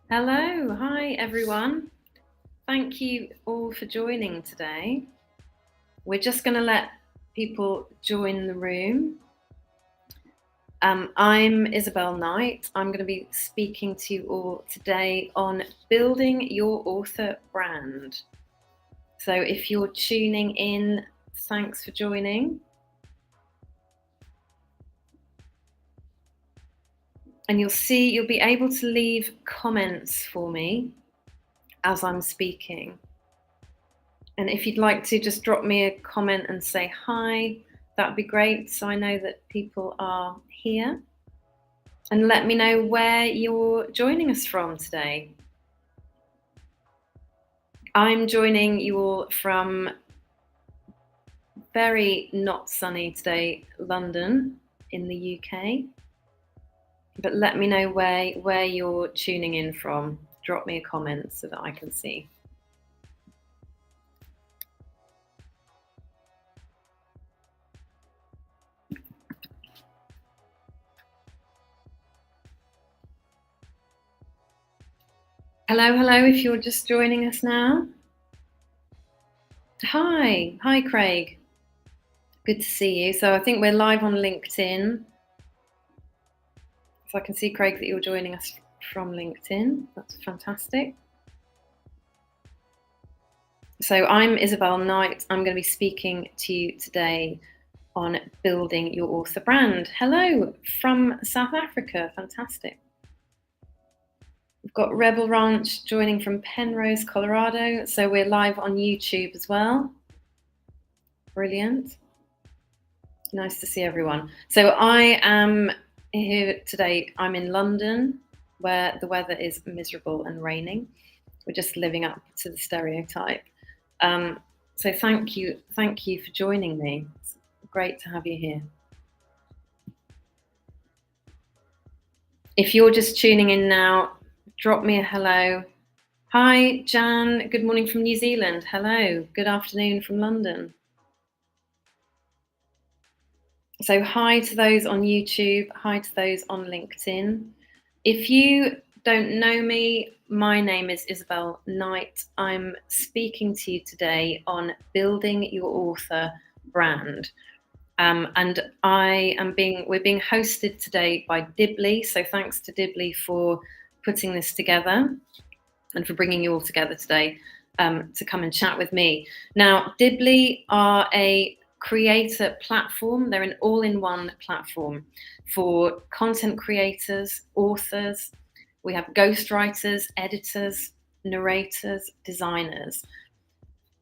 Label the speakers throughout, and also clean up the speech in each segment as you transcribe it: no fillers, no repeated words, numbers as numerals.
Speaker 1: Hello, hi everyone. Thank you all for joining today. We're just going to let people join the room. I'm Isabelle Knight. I'm going to be speaking to you all today on building your author brand. So if you're tuning in, thanks for joining. And you'll be able to leave comments for me as I'm speaking. And if you'd like to just drop me a comment and say hi, that'd be great, so I know that people are here. And let me know where you're joining us from today. I'm joining you all from very not sunny today, London in the UK. But let me know where you're tuning in from. Drop me a comment so that I can see. Hello, if you're just joining us now. Hi, Craig. Good to see you. So I think we're live on LinkedIn. So I can see, Craig, that you're joining us from LinkedIn. That's fantastic. So I'm Isabelle Knight. I'm going to be speaking to you today on building your author brand. Hello from South Africa. Fantastic. We've got Rebel Ranch joining from Penrose, Colorado. So we're live on YouTube as well. Brilliant. Nice to see everyone. So I am here today. I'm in London, where the weather is miserable and raining. We're just living up to the stereotype. So thank you for joining me. It's great to have you here. If you're just tuning in now, drop me a hello. Hi, Jan. Good morning from New Zealand. Hello. Good afternoon from London. So hi to those on YouTube. Hi to those on LinkedIn. If you don't know me, my name is Isabelle Knight. I'm speaking to you today on building your author brand. And we're being hosted today by Dibbly. So thanks to Dibbly for putting this together and for bringing you all together today to come and chat with me. Now, Dibbly are a creator platform. They're an all-in-one platform for content creators, authors. We have ghostwriters, editors, narrators, designers.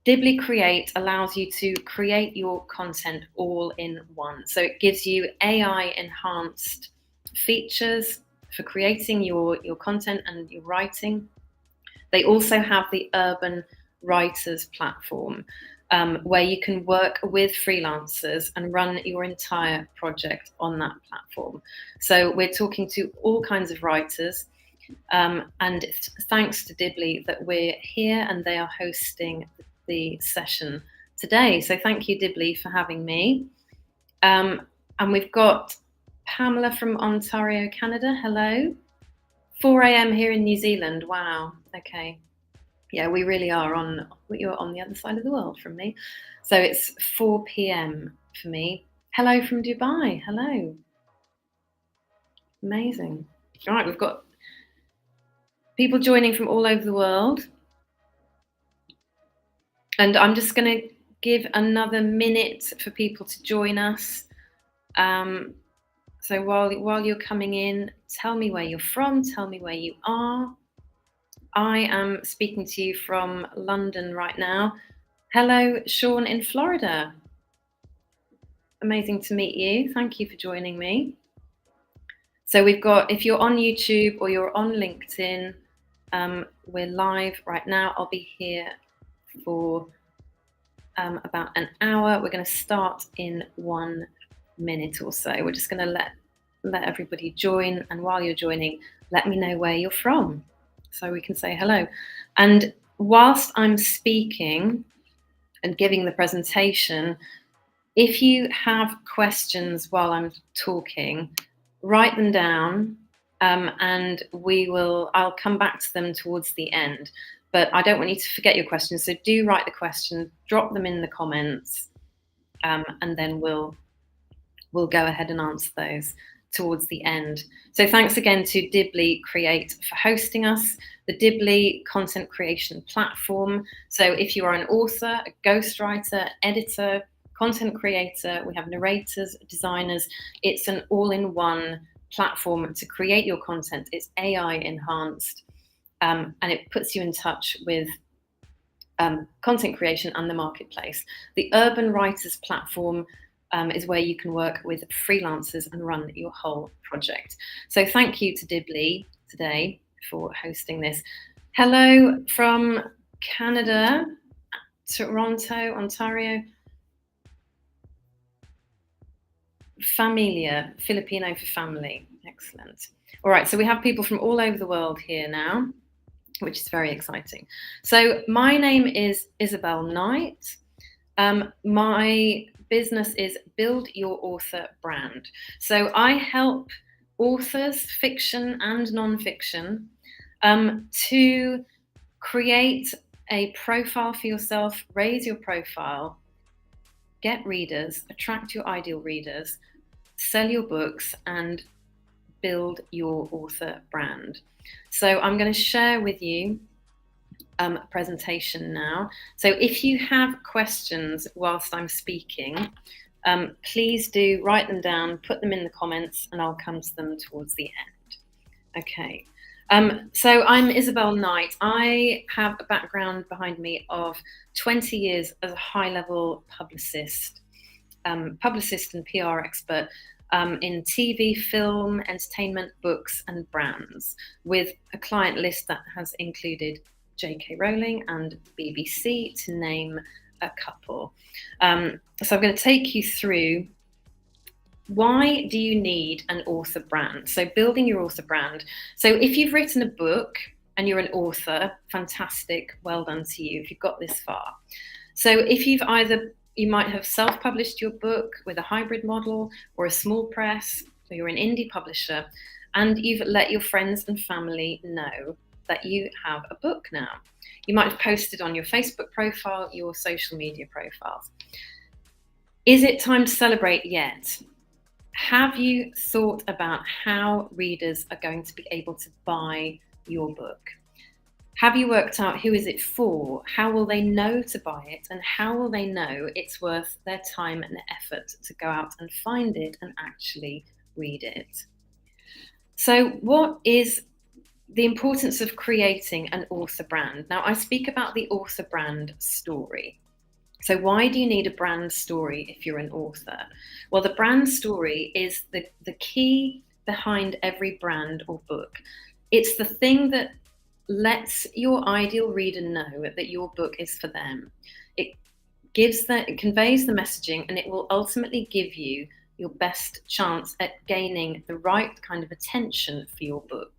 Speaker 1: Dibbly Create allows you to create your content all in one. So it gives you AI-enhanced features for creating your content and your writing. They also have the Urban Writers platform, where you can work with freelancers and run your entire project on that platform. So we're talking to all kinds of writers. And it's thanks to Dibbly that we're here and they are hosting the session today. So thank you, Dibbly, for having me. And we've got Pamela from Ontario, Canada. Hello. 4 a.m. here in New Zealand. Wow. Okay. Yeah, we really are you're on the other side of the world from me. So it's 4 p.m. for me. Hello from Dubai. Hello. Amazing. All right, we've got people joining from all over the world. And I'm just going to give another minute for people to join us. So while you're coming in, tell me where you're from, tell me where you are. I am speaking to you from London right now. Hello, Sean in Florida. Amazing to meet you. Thank you for joining me. So we've got, if you're on YouTube or you're on LinkedIn, we're live right now. I'll be here for about an hour. We're going to start in 1 minute or so. We're just going to let everybody join, and while you're joining, let me know where you're from so we can say hello. And whilst I'm speaking and giving the presentation, if you have questions while I'm talking, write them down and I'll come back to them towards the end. But I don't want you to forget your questions, so do write the question, drop them in the comments, and then we'll go ahead and answer those towards the end. So thanks again to Dibbly Create for hosting us, the Dibbly content creation platform. So if you are an author, a ghostwriter, editor, content creator, we have narrators, designers, it's an all-in-one platform to create your content. It's AI enhanced, and it puts you in touch with content creation and the marketplace. The Urban Writers platform is where you can work with freelancers and run your whole project. So thank you to Dibbly today for hosting this. Hello from Canada, Toronto, Ontario. Familia, Filipino for family. Excellent. All right, so we have people from all over the world here now, which is very exciting. So my name is Isabelle Knight. My business is Build Your Author Brand. So I help authors, fiction and non-fiction, to create a profile for yourself, raise your profile, get readers, attract your ideal readers, sell your books, and build your author brand. So I'm going to share with you a presentation now. So if you have questions whilst I'm speaking, please do write them down, put them in the comments, and I'll come to them towards the end. Okay. So I'm Isabelle Knight. I have a background behind me of 20 years as a high-level publicist and PR expert in TV, film, entertainment, books, and brands, with a client list that has included J.K. Rowling and BBC, to name a couple. So I'm going to take you through, why do you need an author brand? So building your author brand. So if you've written a book and you're an author, fantastic, well done to you if you've got this far. So if you might have self-published your book with a hybrid model or a small press, or you're an indie publisher, and you've let your friends and family know that you have a book now. You might have posted on your Facebook profile, your social media profiles. Is it time to celebrate yet? Have you thought about how readers are going to be able to buy your book? Have you worked out who is it for? How will they know to buy it? And how will they know it's worth their time and effort to go out and find it and actually read it? So what is the importance of creating an author brand? Now, I speak about the author brand story. So why do you need a brand story if you're an author? Well, the brand story is the key behind every brand or book. It's the thing that lets your ideal reader know that your book is for them. It conveys the messaging, and it will ultimately give you your best chance at gaining the right kind of attention for your book.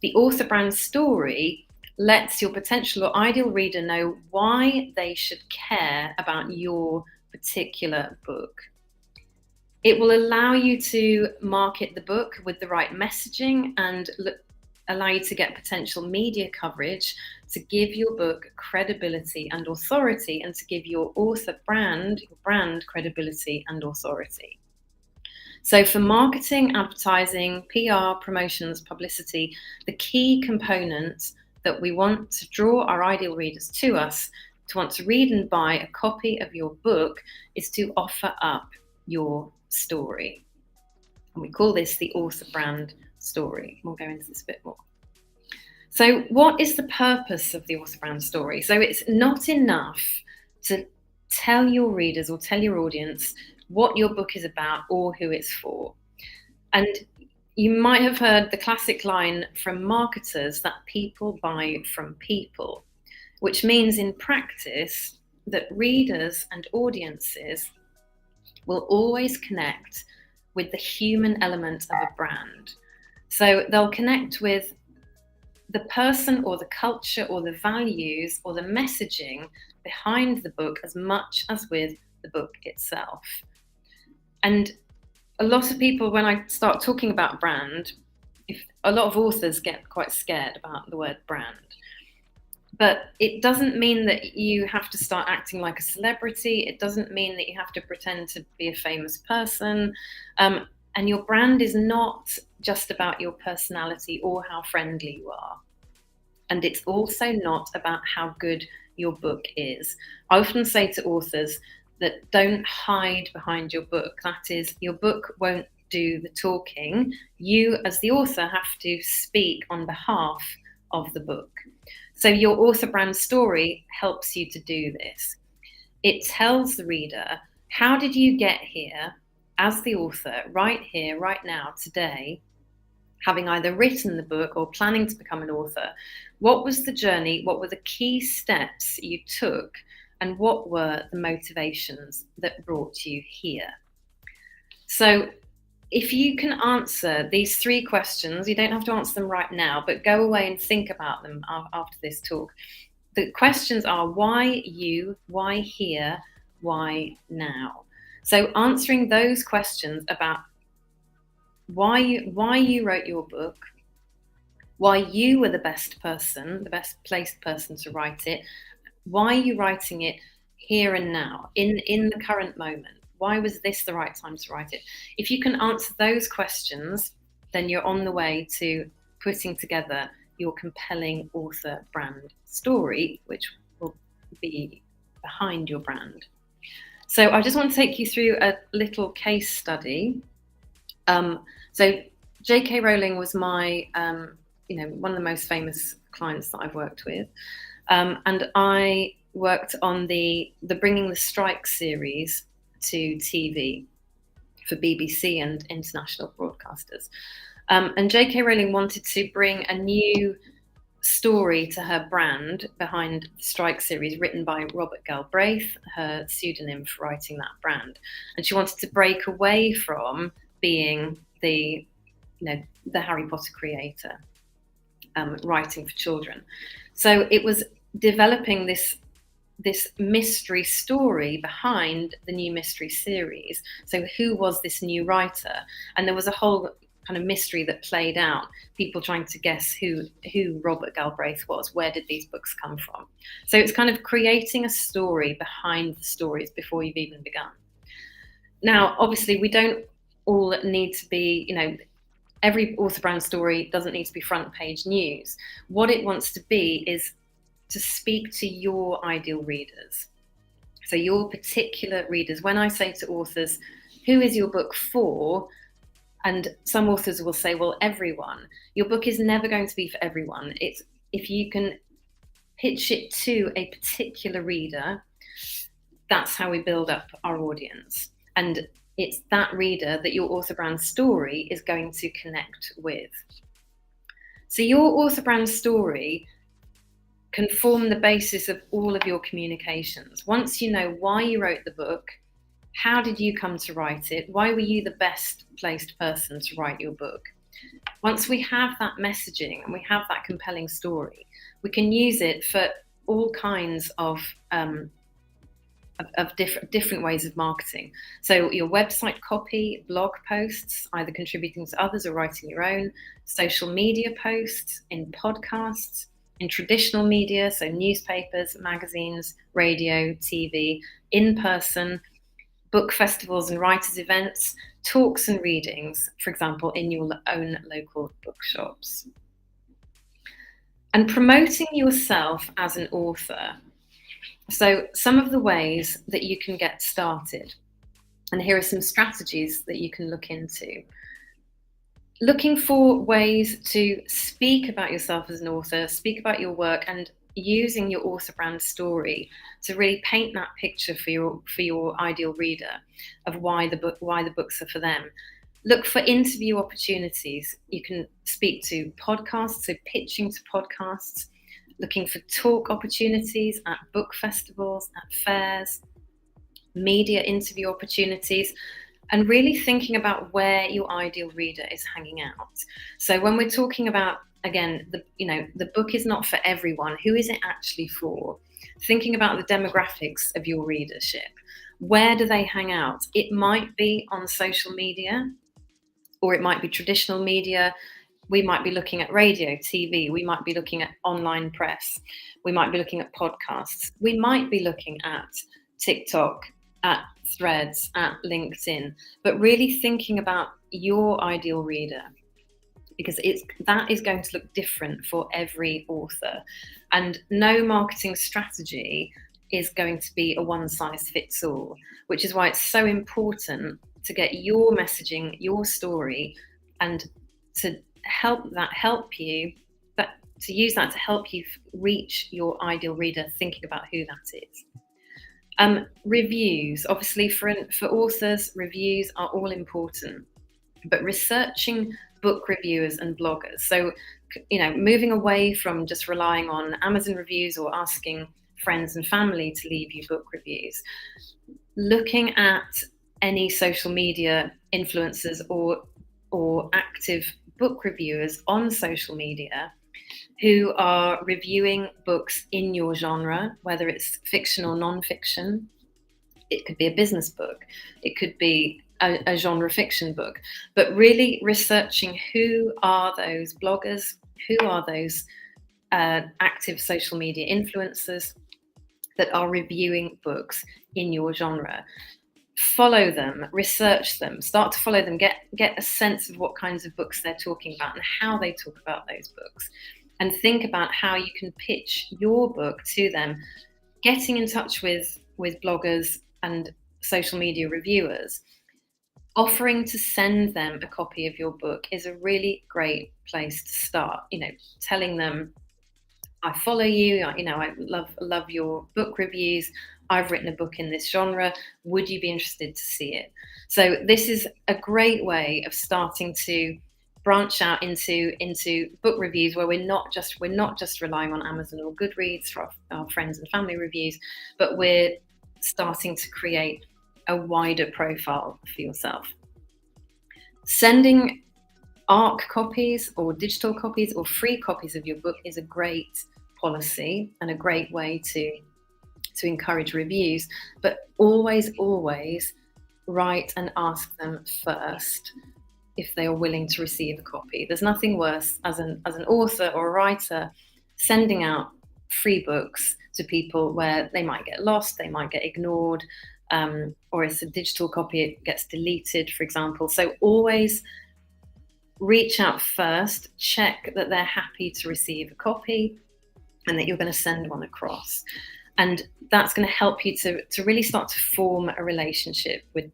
Speaker 1: The author brand story lets your potential or ideal reader know why they should care about your particular book. It will allow you to market the book with the right messaging and allow you to get potential media coverage to give your book credibility and authority, and to give your author brand, your brand, credibility and authority. So for marketing, advertising, PR, promotions, publicity, the key component that we want to draw our ideal readers to us, to want to read and buy a copy of your book, is to offer up your story. And we call this the author brand story. We'll go into this a bit more. So what is the purpose of the author brand story? So it's not enough to tell your readers or tell your audience what your book is about or who it's for. And you might have heard the classic line from marketers that people buy from people, which means in practice that readers and audiences will always connect with the human element of a brand. So they'll connect with the person or the culture or the values or the messaging behind the book as much as with the book itself. And a lot of people, when I start talking about brand, if a lot of authors get quite scared about the word brand. But it doesn't mean that you have to start acting like a celebrity. It doesn't mean that you have to pretend to be a famous person. And your brand is not just about your personality or how friendly you are. And it's also not about how good your book is. I often say to authors that don't hide behind your book. That is, your book won't do the talking. You, as the author, have to speak on behalf of the book. So your author brand story helps you to do this. It tells the reader, how did you get here as the author, right here, right now, today, having either written the book or planning to become an author? What was the journey? What were the key steps you took? And what were the motivations that brought you here? So if you can answer these 3 questions, you don't have to answer them right now, but go away and think about them after this talk. The questions are, why you, why here, why now? So answering those questions about why you wrote your book, why you were the best person, the best placed person to write it, why are you writing it here and now, in the current moment? Why was this the right time to write it? If you can answer those questions, then you're on the way to putting together your compelling author brand story, which will be behind your brand. So I just want to take you through a little case study. So J.K. Rowling was my, one of the most famous clients that I've worked with. And I worked on the Bringing the Strike series to TV for BBC and international broadcasters. And J.K. Rowling wanted to bring a new story to her brand behind the Strike series, written by Robert Galbraith, her pseudonym for writing that brand. And she wanted to break away from being the Harry Potter creator, writing for children. So it was developing this mystery story behind the new mystery series. So who was this new writer? And there was a whole kind of mystery that played out, people trying to guess who Robert Galbraith was. Where did these books come from? So it's kind of creating a story behind the stories before you've even begun. Now, obviously, we don't all need to be, every author brand story doesn't need to be front page news. What it wants to be is to speak to your ideal readers. So your particular readers. When I say to authors, who is your book for? And some authors will say, well, everyone. Your book is never going to be for everyone. It's if you can pitch it to a particular reader, that's how we build up our audience. And it's that reader that your author brand story is going to connect with. So your author brand story can form the basis of all of your communications. Once you know why you wrote the book, how did you come to write it? Why were you the best placed person to write your book? Once we have that messaging and we have that compelling story, we can use it for all kinds of different ways of marketing. So your website copy, blog posts, either contributing to others or writing your own, social media posts, in podcasts, in traditional media, so newspapers, magazines, radio, TV, in person, book festivals and writers' events, talks and readings, for example, in your own local bookshops. And promoting yourself as an author. So some of the ways that you can get started, and here are some strategies that you can look into. Looking for ways to speak about yourself as an author, speak about your work, and using your author brand story to really paint that picture for your ideal reader of why the books are for them. Look for interview opportunities. You can speak to podcasts, so pitching to podcasts, looking for talk opportunities at book festivals, at fairs, media interview opportunities, and really thinking about where your ideal reader is hanging out. So when we're talking about, again, the book is not for everyone. Who is it actually for? Thinking about the demographics of your readership. Where do they hang out? It might be on social media, or it might be traditional media. we might be looking at radio, TV, we might be looking at online press, we might be looking at podcasts, we might be looking at TikTok, at Threads, at LinkedIn, but really thinking about your ideal reader, because that is going to look different for every author. And no marketing strategy is going to be a one-size-fits-all, which is why it's so important to get your messaging, your story, and to use that to help you reach your ideal reader, thinking about who that is. Reviews, obviously for authors, reviews are all important, but researching book reviewers and bloggers. So, moving away from just relying on Amazon reviews or asking friends and family to leave you book reviews, looking at any social media influencers or active book reviewers on social media who are reviewing books in your genre, whether it's fiction or non-fiction. It could be a business book, it could be a genre fiction book, but really researching who are those bloggers, who are those active social media influencers that are reviewing books in your genre. Follow them, research them, start to follow them, get a sense of what kinds of books they're talking about and how they talk about those books, and think about how you can pitch your book to them. Getting in touch with bloggers and social media reviewers, offering to send them a copy of your book is a really great place to start. Telling them, I follow you, I love your book reviews, I've written a book in this genre, would you be interested to see it? So this is a great way of starting to branch out into book reviews where we're not just relying on Amazon or Goodreads for our friends and family reviews, but we're starting to create a wider profile for yourself. Sending ARC copies or digital copies or free copies of your book is a great policy and a great way to encourage reviews, but always write and ask them first if they are willing to receive a copy. There's nothing worse as an author or a writer sending out free books to people where they might get lost, they might get ignored, or it's a digital copy, it gets deleted, for example. So always reach out first, check that they're happy to receive a copy and that you're going to send one across. And that's going to help you to really start to form a relationship with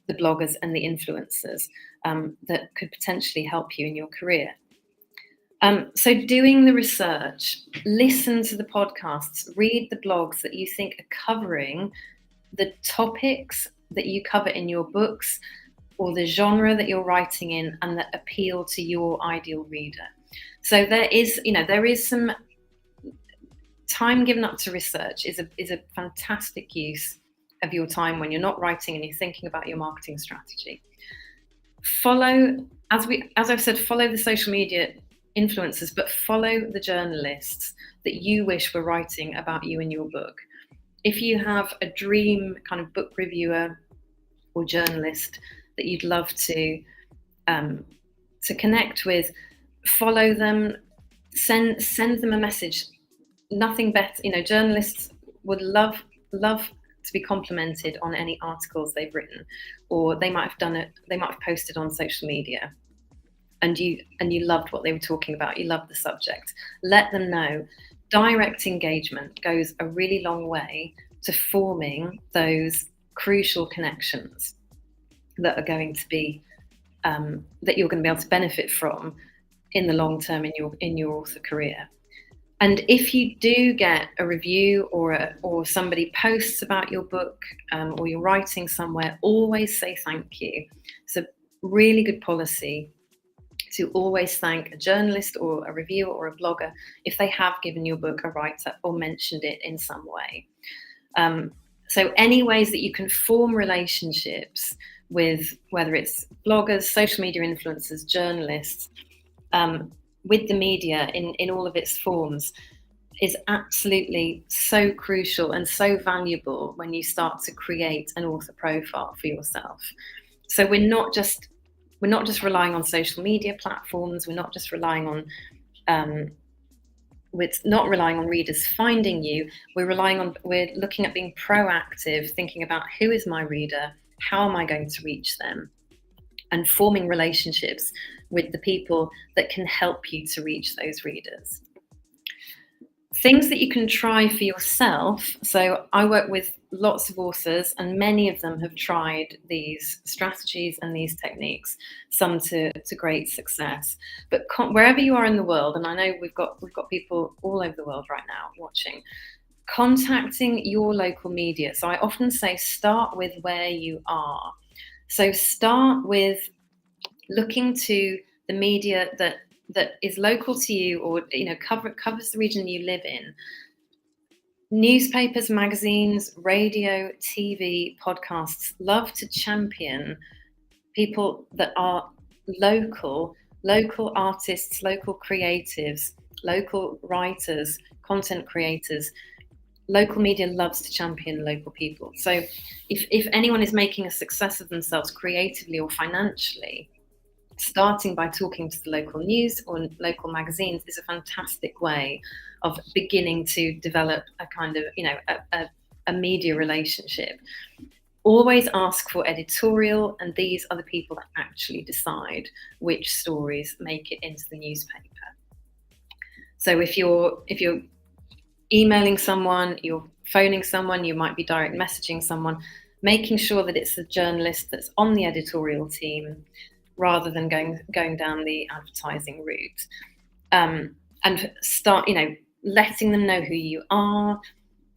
Speaker 1: the bloggers and the influencers that could potentially help you in your career. So doing the research, listen to the podcasts, read the blogs that you think are covering the topics that you cover in your books or the genre that you're writing in and that appeal to your ideal reader. So there is some time given up to research is a fantastic use of your time when you're not writing and you're thinking about your marketing strategy. Follow, as I've said, follow the social media influencers, but follow the journalists that you wish were writing about you in your book. If you have a dream kind of book reviewer or journalist that you'd love to connect with, follow them, send them a message. Nothing better, journalists would love to be complimented on any articles they've written, or they might have posted on social media and you loved what they were talking about, you loved the subject. Let them know. Direct engagement goes a really long way to forming those crucial connections that are going to be that you're going to be able to benefit from in the long term in your author career. And if you do get a review or somebody posts about your book or you're writing somewhere, always say thank you. It's a really good policy to always thank a journalist or a reviewer or a blogger if they have given your book a write-up or mentioned it in some way. So any ways that you can form relationships with, whether it's bloggers, social media influencers, journalists, with the media in all of its forms, is absolutely so crucial and so valuable when you start to create an author profile for yourself. So we're not just we're not just relying on social media platforms. We're not just relying on readers finding you. We're looking at being proactive, thinking about who is my reader, how am I going to reach them, and forming relationships with the people that can help you to reach those readers. Things that you can try for yourself. So I work with lots of authors, and many of them have tried these strategies and these techniques, some to great success. But wherever you are in the world, and I know we've got people all over the world right now watching, contacting your local media. So I often say start with where you are. So start with looking to the media that is local to you, or covers the region you live in. Newspapers, magazines, radio, TV, podcasts love to champion people that are local artists, local creatives, local writers, content creators. Local media loves to champion local people. So if anyone is making a success of themselves creatively or financially, starting by talking to the local news or local magazines is a fantastic way of beginning to develop a kind of, a media relationship. Always ask for editorial, and these are the people that actually decide which stories make it into the newspaper. So if you're emailing someone, you're phoning someone, you might be direct messaging someone, making sure that it's a journalist that's on the editorial team, rather than going down the advertising route, and start, letting them know who you are,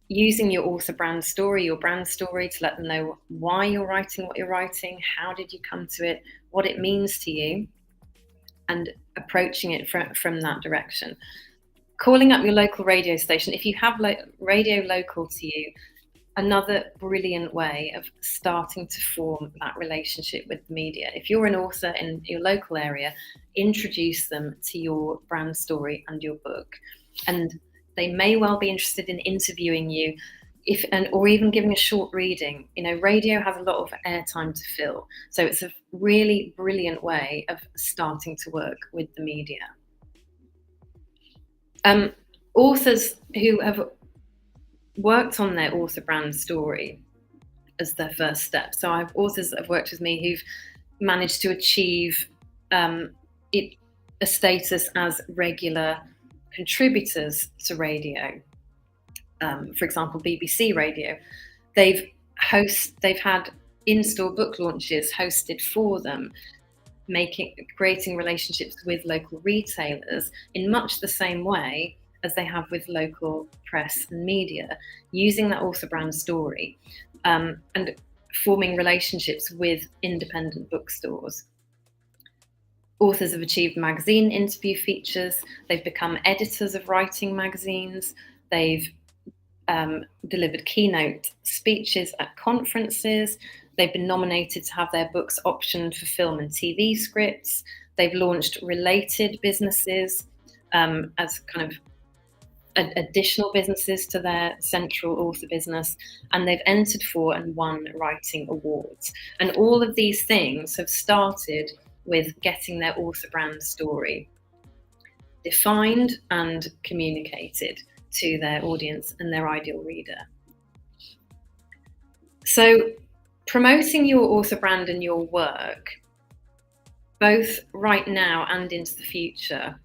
Speaker 1: using your author brand story, your brand story, to let them know why you're writing what you're writing, how did you come to it, what it means to you, and approaching it from that direction. Calling up your local radio station, if you have radio local to you, another brilliant way of starting to form that relationship with the media. If you're an author in your local area, introduce them to your brand story and your book. And they may well be interested in interviewing you, or even giving a short reading. Radio has a lot of airtime to fill. So it's a really brilliant way of starting to work with the media. Authors who have worked on their author brand story as their first step. So I have authors that have worked with me who've managed to achieve a status as regular contributors to radio. For example, BBC Radio. They've had in-store book launches hosted for them, creating relationships with local retailers in much the same way as they have with local press and media, using that author brand story, and forming relationships with independent bookstores. Authors have achieved magazine interview features. They've become editors of writing magazines. They've delivered keynote speeches at conferences. They've been nominated to have their books optioned for film and TV scripts. They've launched related businesses as kind of additional businesses to their central author business, and they've entered for and won writing awards. And all of these things have started with getting their author brand story defined and communicated to their audience and their ideal reader. So promoting your author brand and your work, both right now and into the future,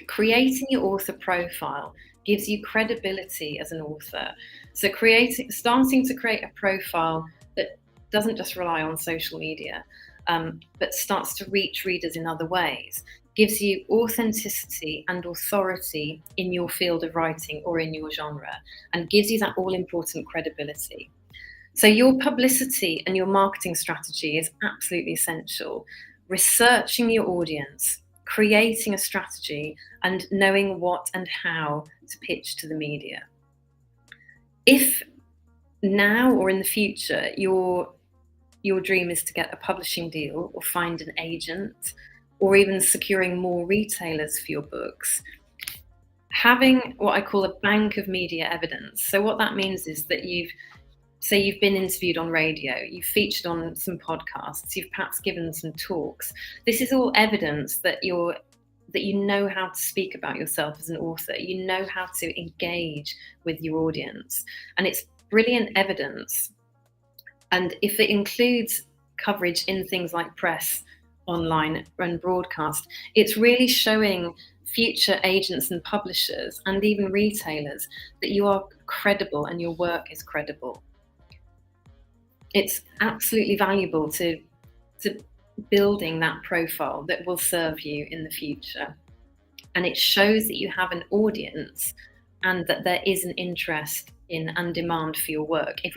Speaker 1: creating your author profile gives you credibility as an author. So starting to create a profile that doesn't just rely on social media, but starts to reach readers in other ways, gives you authenticity and authority in your field of writing or in your genre, and gives you that all-important credibility. So your publicity and your marketing strategy is absolutely essential. Researching your audience, creating a strategy, and knowing what and how to pitch to the media. If now or in the future your dream is to get a publishing deal or find an agent, or even securing more retailers for your books, having what I call a bank of media evidence. So what that means is that you've So you've been interviewed on radio, you've featured on some podcasts, you've perhaps given some talks. This is all evidence that you know how to speak about yourself as an author. You know how to engage with your audience. And it's brilliant evidence. And if it includes coverage in things like press, online, and broadcast, it's really showing future agents and publishers and even retailers that you are credible and your work is credible. It's absolutely valuable to building that profile that will serve you in the future. And it shows that you have an audience and that there is an interest in and demand for your work. If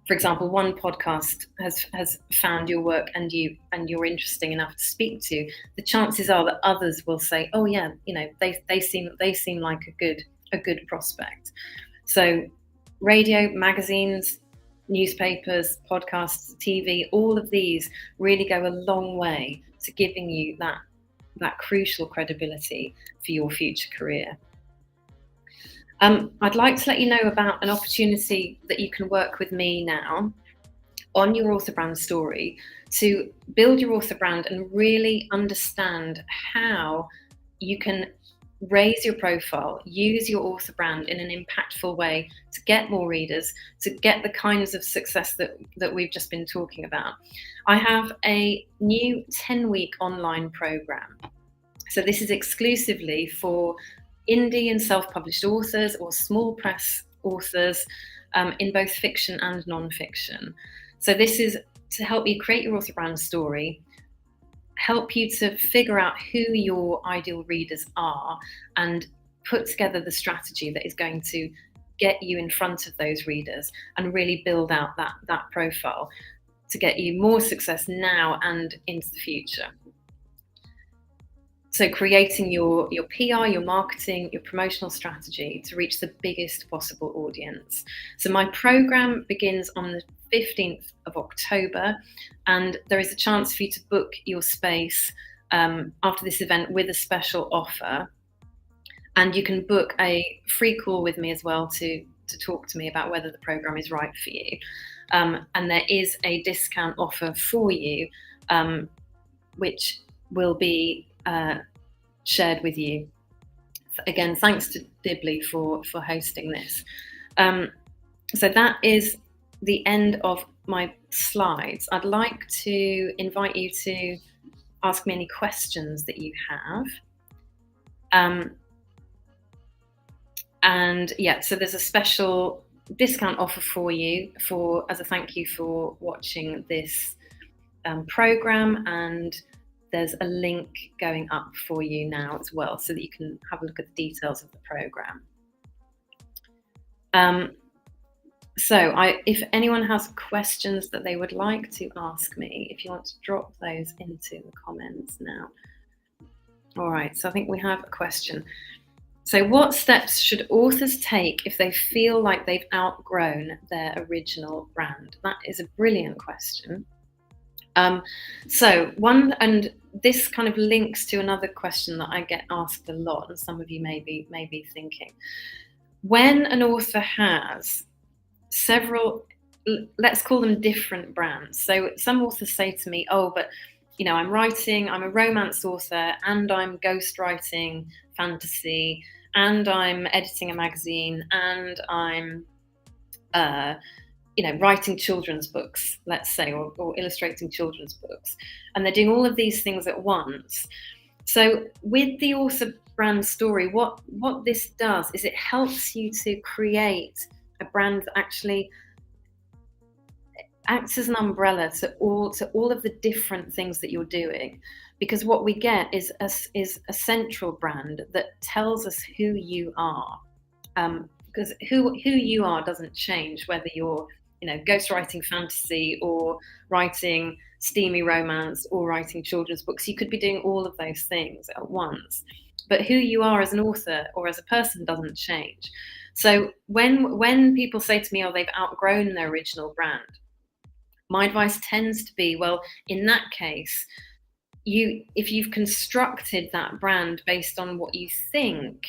Speaker 1: for example, one podcast has found your work and you're interesting enough to speak to, the chances are that others will say, "Oh yeah, they seem like a good prospect." So, radio, magazines, newspapers, podcasts, TV, all of these really go a long way to giving you that crucial credibility for your future career. I'd like to let you know about an opportunity that you can work with me now on your author brand story to build your author brand and really understand how you can raise your profile, use your author brand in an impactful way to get more readers, to get the kinds of success that we've just been talking about. I have a new 10-week online program. So this is exclusively for indie and self-published authors or small press authors in both fiction and non-fiction. So this is to help you create your author brand story, help you to figure out who your ideal readers are and put together the strategy that is going to get you in front of those readers and really build out that profile to get you more success now and into the future. So creating your PR, your marketing, your promotional strategy to reach the biggest possible audience. So my program begins on the 15th of October, and there is a chance for you to book your space after this event with a special offer. And you can book a free call with me as well to talk to me about whether the program is right for you. And there is a discount offer for you, which will be shared with you. Again, thanks to Dibley for hosting this. So that is the end of my slides. I'd like to invite you to ask me any questions that you have. And yeah, so there's a special discount offer for you as a thank you for watching this program, and there's a link going up for you now as well so that you can have a look at the details of the program. So if anyone has questions that they would like to ask me, if you want to drop those into the comments now. All right, so I think we have a question. So what steps should authors take if they feel like they've outgrown their original brand? That is a brilliant question. So one, and this kind of links to another question that I get asked a lot, and some of you may be thinking. When an author has several, let's call them different brands. So some authors say to me, "Oh, but I'm a romance author, and I'm ghostwriting fantasy, and I'm editing a magazine, and I'm writing children's books, let's say, or illustrating children's books." And they're doing all of these things at once. So with the author brand story, what this does is it helps you to create a brand that actually acts as an umbrella to all of the different things that you're doing. Because what we get is a central brand that tells us who you are. Because who you are doesn't change whether you're ghostwriting fantasy or writing steamy romance or writing children's books. You could be doing all of those things at once, but who you are as an author or as a person doesn't change. So when people say to me, "Oh, they've outgrown their original brand," my advice tends to be, well, in that case, if you've constructed that brand based on what you think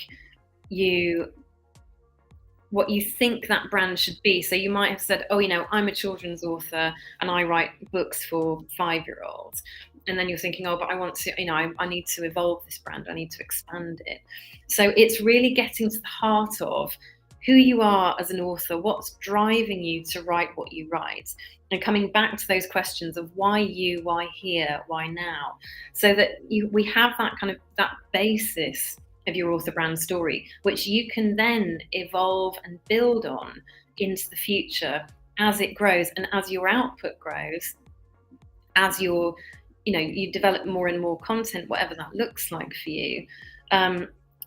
Speaker 1: what you think that brand should be. So you might have said, oh, I'm a children's author and I write books for 5-year-olds. And then you're thinking, oh, but I want to, I need to evolve this brand. I need to expand it. So it's really getting to the heart of who you are as an author, what's driving you to write what you write, and coming back to those questions of why you, why here, why now, so that we have that kind of that basis of your author brand story, which you can then evolve and build on into the future as it grows and as your output grows, as you develop more and more content, whatever that looks like for you.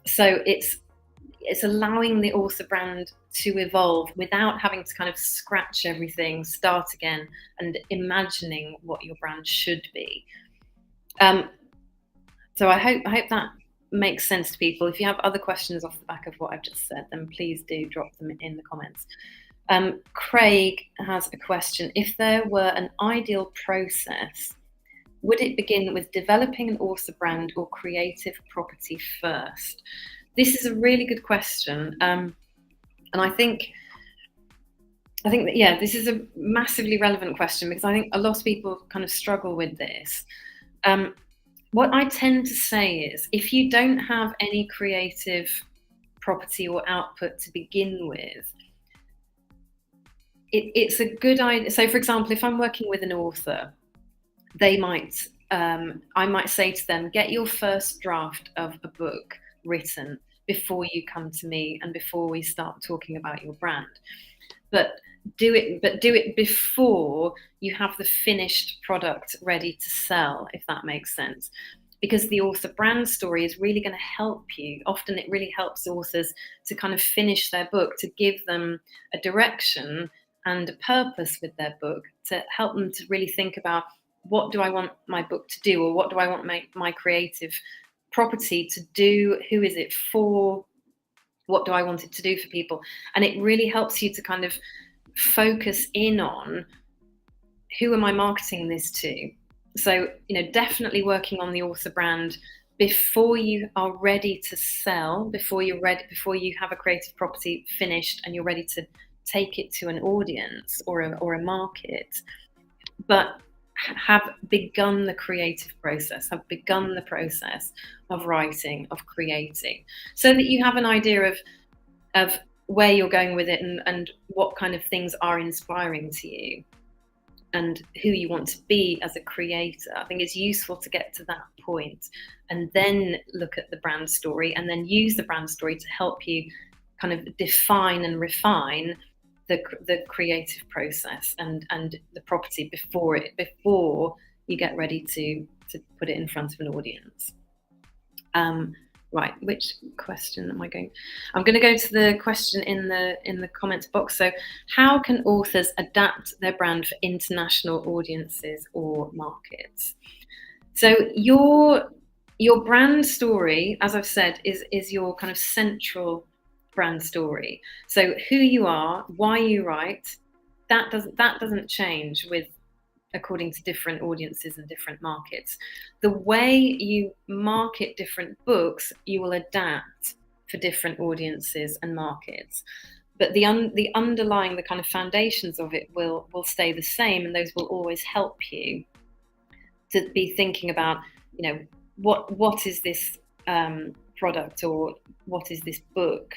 Speaker 1: So it's allowing the author brand to evolve without having to kind of scratch everything, start again, and imagining what your brand should be. So I hope that makes sense to people. If you have other questions off the back of what I've just said, then please do drop them in the comments. Craig has a question. If there were an ideal process, would it begin with developing an author brand or creative property first? This is a really good question. And I think that, yeah, this is a massively relevant question, because I think a lot of people kind of struggle with this. What I tend to say is, if you don't have any creative property or output to begin with, it's a good idea. So, for example, if I'm working with an author, I might say to them, get your first draft of a book written before you come to me and before we start talking about your brand. But do it before you have the finished product ready to sell, if that makes sense. Because the author brand story is really going to help you. Often it really helps authors to kind of finish their book, to give them a direction and a purpose with their book, to help them to really think about, what do I want my book to do, or what do I want my creative property to do? Who is it for? What do I want it to do for people? And it really helps you to kind of focus in on, who am I marketing this to? So, definitely working on the author brand before you are ready to sell, before you have a creative property finished and you're ready to take it to an audience or a market. But have begun the creative process, have begun the process of writing, of creating, so that you have an idea of where you're going with it, and what kind of things are inspiring to you, and who you want to be as a creator. I think it's useful to get to that point and then look at the brand story, and then use the brand story to help you kind of define and refine the creative process and the property before you get ready to put it in front of an audience. Right, which question am I going? I'm going to go to the question in the comments box. So, how can authors adapt their brand for international audiences or markets? So your brand story, as I've said, is your kind of central brand story. So who you are, why you write, that doesn't change according to different audiences and different markets. The way you market different books, you will adapt for different audiences and markets. But the underlying, the kind of foundations of it will stay the same, and those will always help you to be thinking about, what is this product, or what is this book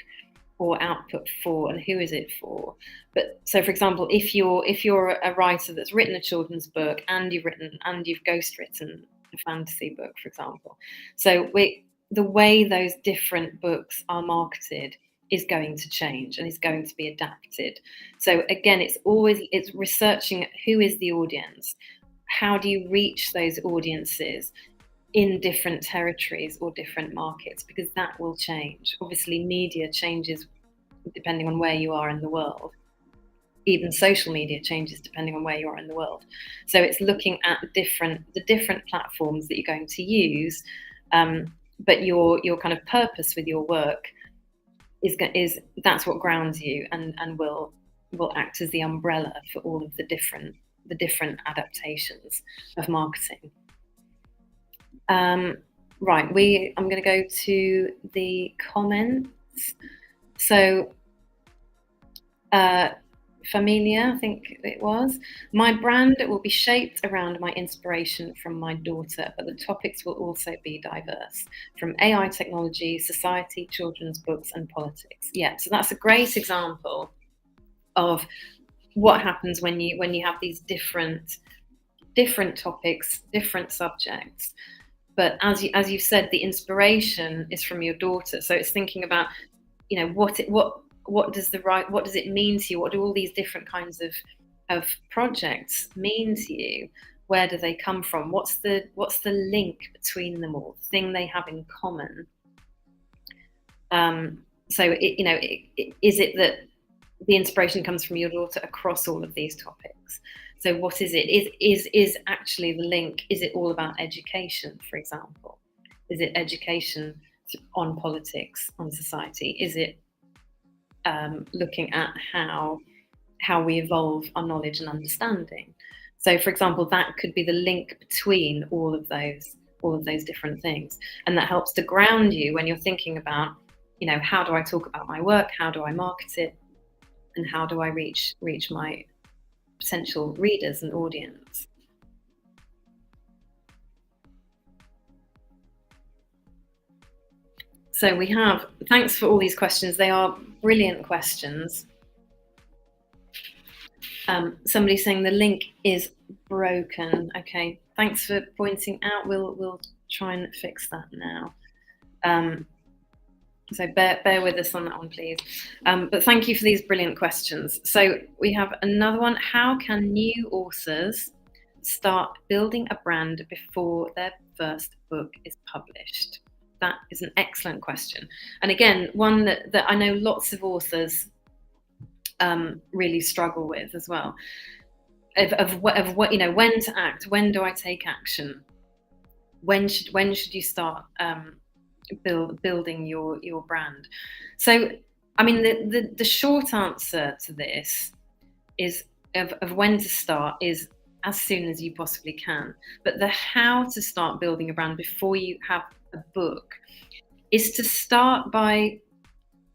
Speaker 1: or output for, and who is it for? But so, for example, if you're a writer that's written a children's book and you've ghostwritten a fantasy book, for example, so the way those different books are marketed is going to change and is going to be adapted. So again, it's researching who is the audience, how do you reach those audiences in different territories or different markets, because that will change. Obviously, media changes depending on where you are in the world. Even social media changes depending on where you are in the world. So it's looking at the different platforms that you're going to use, but your kind of purpose with your work is that's what grounds you and will act as the umbrella for all of the different adaptations of marketing. Right, I'm going to go to the comments. So Familia, I think it was. My brand will be shaped around my inspiration from my daughter, but the topics will also be diverse, from AI technology, society, children's books, and politics. Yeah, so that's a great example of what happens when you have these different topics, different subjects. But as you said, the inspiration is from your daughter, so it's thinking about, what does it mean to you? What do all these different kinds of projects mean to you? Where do they come from? What's the link between them all? The thing they have in common. So is it that the inspiration comes from your daughter across all of these topics? So what is it? Is actually the link? Is it all about education, for example? Is it education on politics, on society? Is it looking at how we evolve our knowledge and understanding? So, for example, that could be the link between all of those different things, and that helps to ground you when you're thinking about, how do I talk about my work? How do I market it? And how do I reach my potential readers and audience? So thanks for all these questions. They are brilliant questions. Somebody's saying the link is broken. Okay, thanks for pointing out. We'll try and fix that now. So bear with us on that one, please. But thank you for these brilliant questions. So we have another one. How can new authors start building a brand before their first book is published? That is an excellent question. And again, one that I know lots of authors really struggle with as well. Of what, when to act, when do I take action? When should you start building your brand? So, I mean, the short answer to this is of when to start is as soon as you possibly can. But the how to start building a brand before you have a book is to start by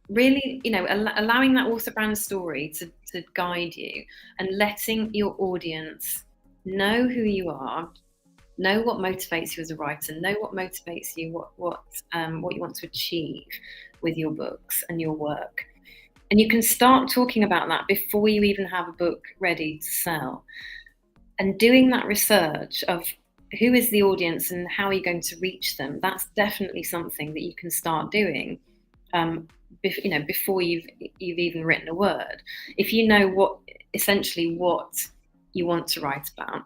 Speaker 1: really, allowing that author brand story to guide you, and letting your audience know who you are, know what motivates you as a writer, know what motivates you, what you want to achieve with your books and your work. And you can start talking about that before you even have a book ready to sell. And doing that research of who is the audience and how are you going to reach them, that's definitely something that you can start doing before you've even written a word. If you know what you want to write about,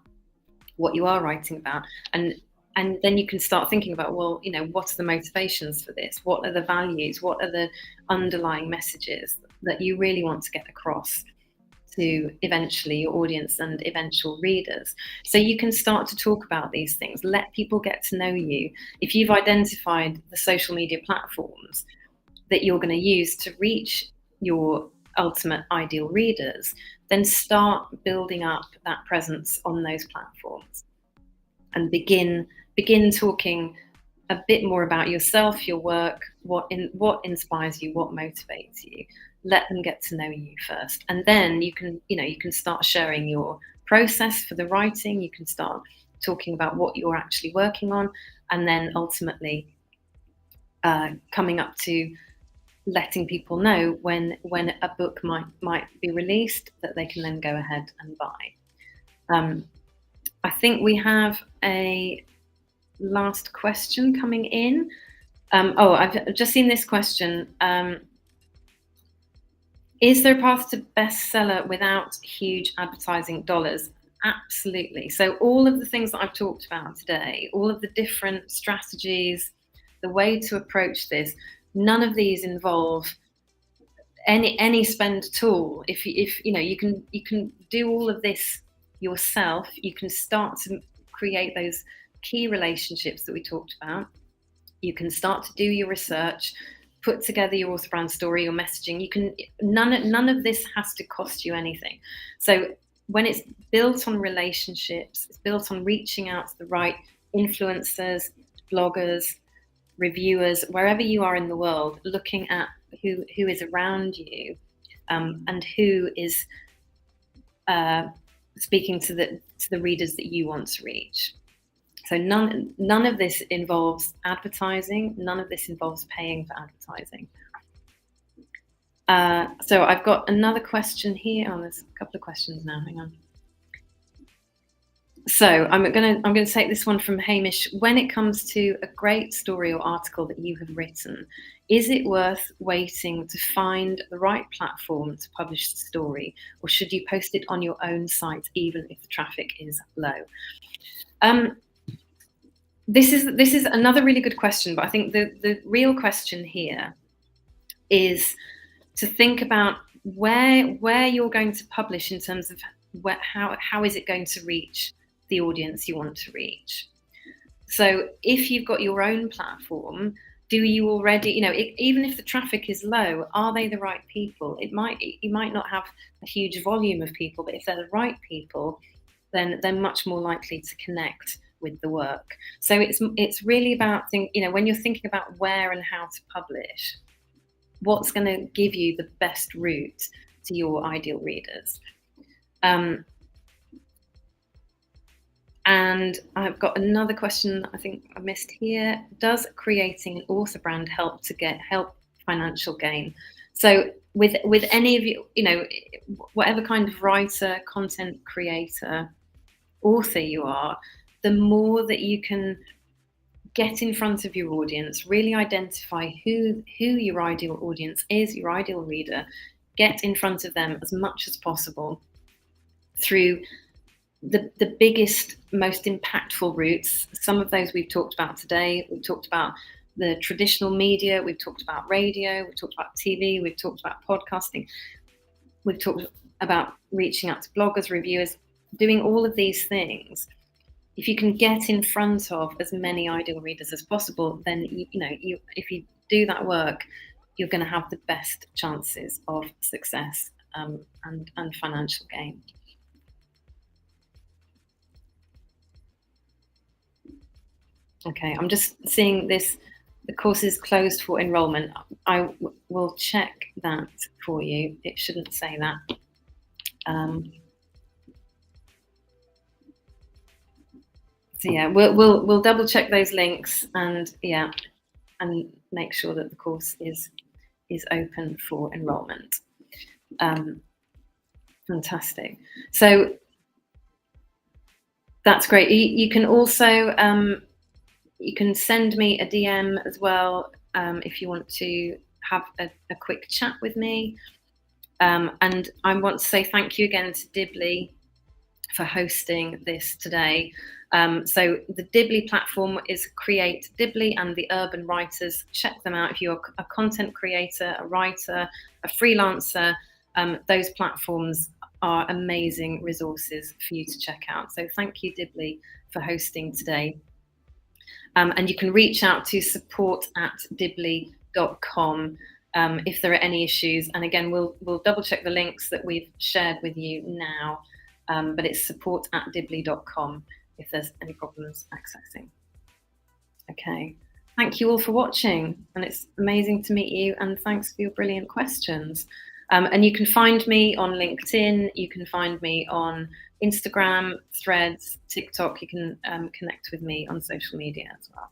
Speaker 1: what you are writing about, and then you can start thinking about, well, what are the motivations for this? What are the values? What are the underlying messages that you really want to get across to eventually your audience and eventual readers? So you can start to talk about these things, let people get to know you. If you've identified the social media platforms that you're going to use to reach your ultimate ideal readers, then start building up that presence on those platforms and begin talking a bit more about yourself, your work, what inspires you, what motivates you. Let them get to know you first, and then you can start sharing your process for the writing. You can start talking about what you're actually working on, and then ultimately coming up to letting people know when a book might be released, that they can then go ahead and buy. I think we have a last question coming in. I've just seen this question. Is there a path to bestseller without huge advertising dollars? Absolutely. So all of the things that I've talked about today, all of the different strategies, the way to approach this, none of these involve any spend at all. If you can do all of this yourself. You can start to create those key relationships that we talked about. You can start to do your research, put together your author brand story, your messaging. You can none of this has to cost you anything. So when it's built on relationships, it's built on reaching out to the right influencers, bloggers, reviewers, wherever you are in the world, looking at who is around you, and who is speaking to the readers that you want to reach. So none of this involves advertising. None of this involves paying for advertising. So I've got another question here. Oh, there's a couple of questions now. Hang on. So I'm gonna take this one from Hamish. When it comes to a great story or article that you have written, is it worth waiting to find the right platform to publish the story, or should you post it on your own site even if the traffic is low? This is another really good question, but I think the real question here is to think about where you're going to publish in terms of how is it going to reach the audience you want to reach. So if you've got your own platform, do you already, even if the traffic is low, are they the right people? You might not have a huge volume of people, but if they're the right people, then they're much more likely to connect with the work. So it's really about when you're thinking about where and how to publish, what's going to give you the best route to your ideal readers. And I've got another question I think I missed here. Does creating an author brand help financial gain? So with any of you, whatever kind of writer, content creator, author you are, the more that you can get in front of your audience, really identify who your ideal audience is, your ideal reader, get in front of them as much as possible through the biggest, most impactful routes. Some of those we've talked about today. We've talked about the traditional media, we've talked about radio, we've talked about TV, we've talked about podcasting, we've talked about reaching out to bloggers, reviewers, doing all of these things. If you can get in front of as many ideal readers as possible, then if you do that work, you're going to have the best chances of success and financial gain. Okay, I'm just seeing this. The course is closed for enrollment. I will check that for you. It shouldn't say that. So yeah, we'll double check those links and make sure that the course is open for enrollment. Fantastic. So that's great. You can also you can send me a DM as well if you want to have a quick chat with me. And I want to say thank you again to Dibbly for hosting this today. So the Dibbly platform is Create Dibbly and the Urban Writers. Check them out if you're a content creator, a writer, a freelancer. Those platforms are amazing resources for you to check out. So thank you, Dibbly, for hosting today. And you can reach out to support@dibbly.com if there are any issues. And again, we'll double check the links that we've shared with you now, but it's support@dibbly.com if there's any problems accessing. Okay, thank you all for watching, and it's amazing to meet you, and thanks for your brilliant questions. And you can find me on LinkedIn, you can find me on Instagram, Threads, TikTok. You can connect with me on social media as well.